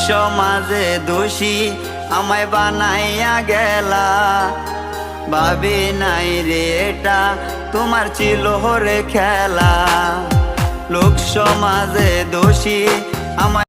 সমাজে দোষী আমায় বানাইয়া গেলা। ভাবি নাই রে এটা তোমার ছিল রে খেলা। লোক সমাজে দোষী আমায়